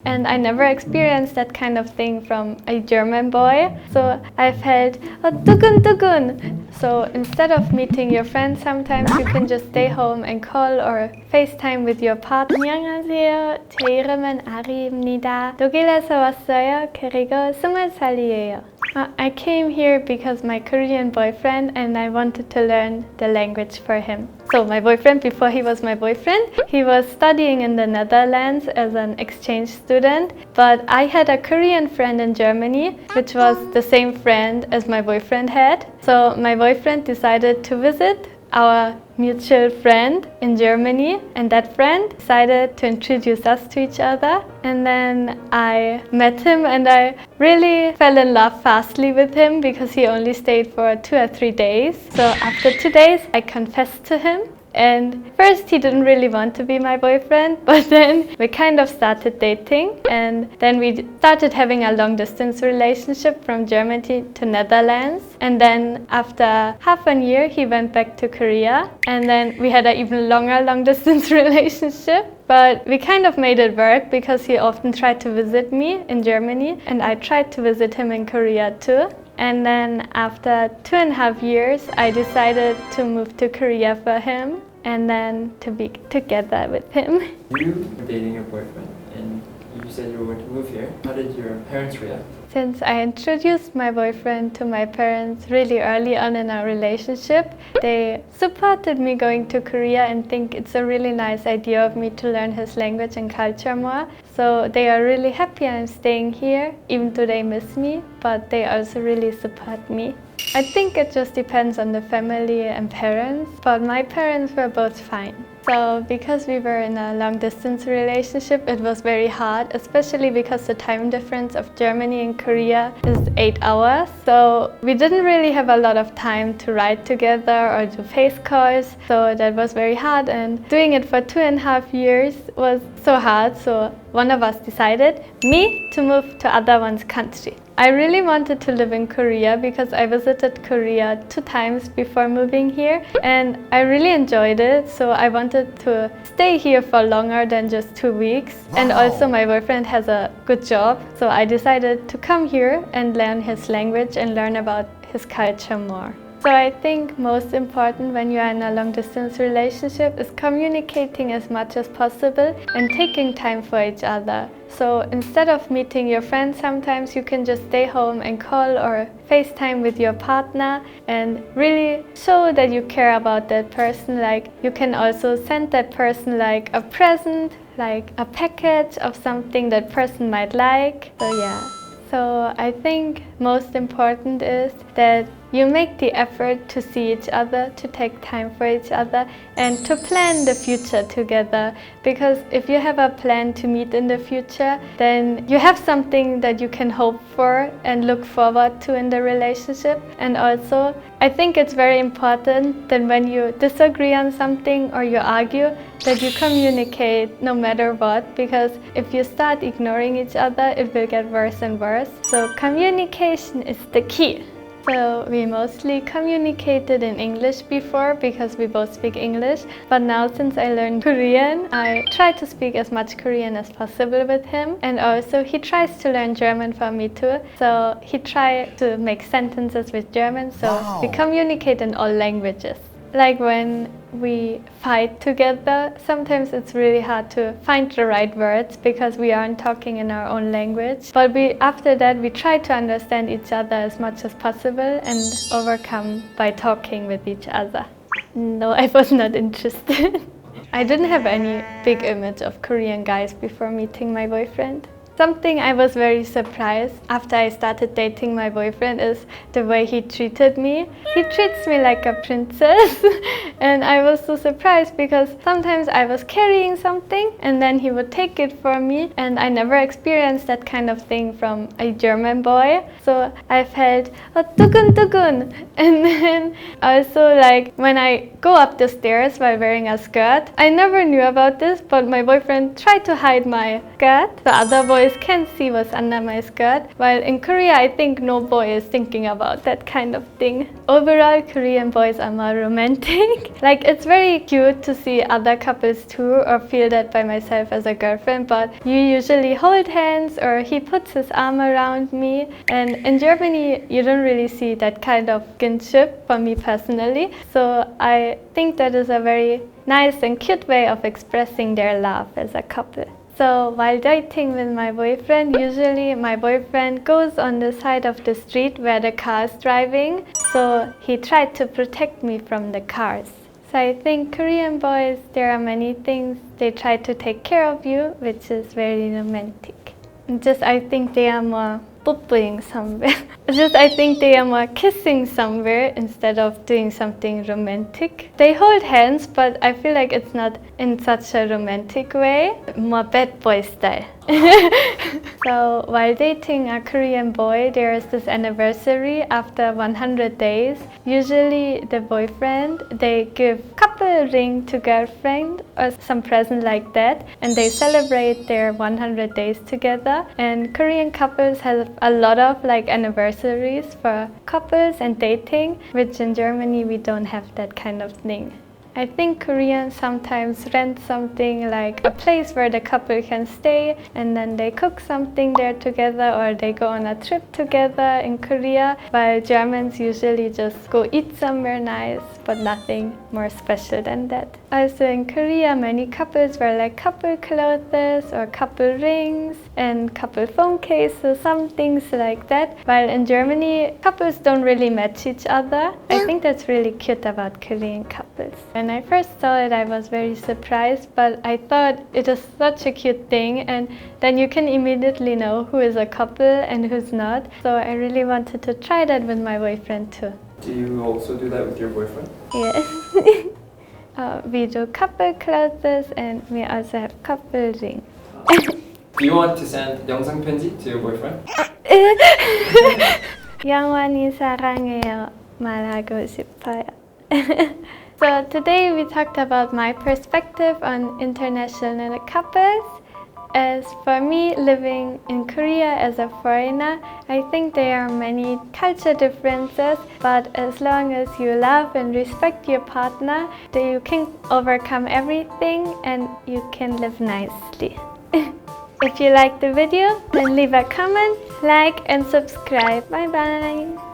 And I never experienced that kind of thing from a German boy. So I felt, 두근두근. So instead of meeting your friends, sometimes you can just stay home and call or FaceTime with your partner. 안녕하세요. 제 이름은 아리입니다. 독일에서 왔어요. 그리고 20살이에요. I came here because my Korean boyfriend and I wanted to learn the language for him. So my boyfriend, before he was my boyfriend, he was studying in the Netherlands as an exchange student. But I had a Korean friend in Germany, which was the same friend as my boyfriend had. So my boyfriend decided to visit our mutual friend in Germany, and that friend decided to introduce us to each other. And then I met him and I really fell in love fastly with him because he only stayed for 2 or 3 days. So after 2 days I confessed to him. And first he didn't really want to be my boyfriend, but then we kind of started dating, and then we started having a long distance relationship from Germany to Netherlands. And then after half a year he went back to Korea, and then we had an even longer long distance relationship. But we kind of made it work because he often tried to visit me in Germany and I tried to visit him in Korea too. And then after 2.5 years, I decided to move to Korea for him and then to be together with him. You were dating your boyfriend and you said you were going to move here. How did your parents react? Since I introduced my boyfriend to my parents really early on in our relationship, they supported me going to Korea and think it's a really nice idea of me to learn his language and culture more. So they are really happy I'm staying here, even though they miss me, but they also really support me. I think it just depends on the family and parents, but my parents were both fine. So because we were in a long distance relationship, it was very hard, especially because the time difference of Germany and Korea is 8 hours. So we didn't really have a lot of time to write together or do face calls. So that was very hard, and doing it for 2.5 years was so hard. So one of us decided, me, to move to other one's country. I really wanted to live in Korea because I visited Korea 2 times before moving here and I really enjoyed it, so I wanted to stay here for longer than just 2 weeks. Wow. And also my boyfriend has a good job, so I decided to come here and learn his language and learn about his culture more. So I think most important when you are in a long distance relationship is communicating as much as possible and taking time for each other. So instead of meeting your friends, sometimes you can just stay home and call or FaceTime with your partner and really show that you care about that person. Like you can also send that person like a present, like a package of something that person might like. So yeah. So I think most important is that you make the effort to see each other, to take time for each other, and to plan the future together. Because if you have a plan to meet in the future, then you have something that you can hope for and look forward to in the relationship. And also, I think it's very important that when you disagree on something or you argue, that you communicate no matter what, because if you start ignoring each other, it will get worse and worse. So communication is the key. So we mostly communicated in English before because we both speak English, but now since I learned Korean, I try to speak as much Korean as possible with him, and also he tries to learn German for me too. So he tries to make sentences with German, so we communicate in all languages. Like when we fight together, sometimes it's really hard to find the right words because we aren't talking in our own language. But after that, we try to understand each other as much as possible and overcome by talking with each other. No, I was not interested. I didn't have any big image of Korean guys before meeting my boyfriend. Something I was very surprised after I started dating my boyfriend is the way he treated me. He treats me like a princess and I was so surprised because sometimes I was carrying something and then he would take it for me, and I never experienced that kind of thing from a German boy. So I felt 두근두근. And then also like when I go up the stairs while wearing a skirt, I never knew about this, but my boyfriend tried to hide my skirt. The other boys boys can see what's under my skirt. While in Korea, I think no boy is thinking about that kind of thing. Overall, Korean boys are more romantic. Like, it's very cute to see other couples too, or feel that by myself as a girlfriend, but you usually hold hands or he puts his arm around me. And in Germany, you don't really see that kind of kinship for me personally. So I think that is a very nice and cute way of expressing their love as a couple. So while dating with my boyfriend, usually my boyfriend goes on the side of the street where the car is driving. So he tried to protect me from the cars. So I think Korean boys, there are many things they try to take care of you, which is very romantic. I think they are more 뽀뽀ing somewhere. I think they are more kissing somewhere instead of doing something romantic. They hold hands, but I feel like it's not in such a romantic way, more bad boy style. So while dating a Korean boy, there is this anniversary after 100 days. Usually the boyfriend, they give couple ring to girlfriend or some present like that, and they celebrate their 100 days together. And Korean couples have a lot of like anniversaries for couples and dating, which in Germany we don't have that kind of thing. I think Koreans sometimes rent something like a place where the couple can stay, and then they cook something there together, or they go on a trip together in Korea, while Germans usually just go eat somewhere nice, but nothing more special than that. Also in Korea, many couples wear like couple clothes or couple rings and couple phone cases, some things like that. While in Germany, couples don't really match each other. I think that's really cute about Korean couples. When I first saw it, I was very surprised, but I thought it is such a cute thing, and then you can immediately know who is a couple and who's not. So I really wanted to try that with my boyfriend too. Do you also do that with your boyfriend? Yes. We do couple clothes and we also have couple rings. Do you want to send 영상 편지 to your boyfriend? 영원히 사랑해요. 말하고 싶어요. So today we talked about my perspective on international couples. As for me, living in Korea as a foreigner, I think there are many culture differences, but as long as you love and respect your partner, then you can overcome everything and you can live nicely. If you liked the video, then leave a comment, like and subscribe. Bye bye!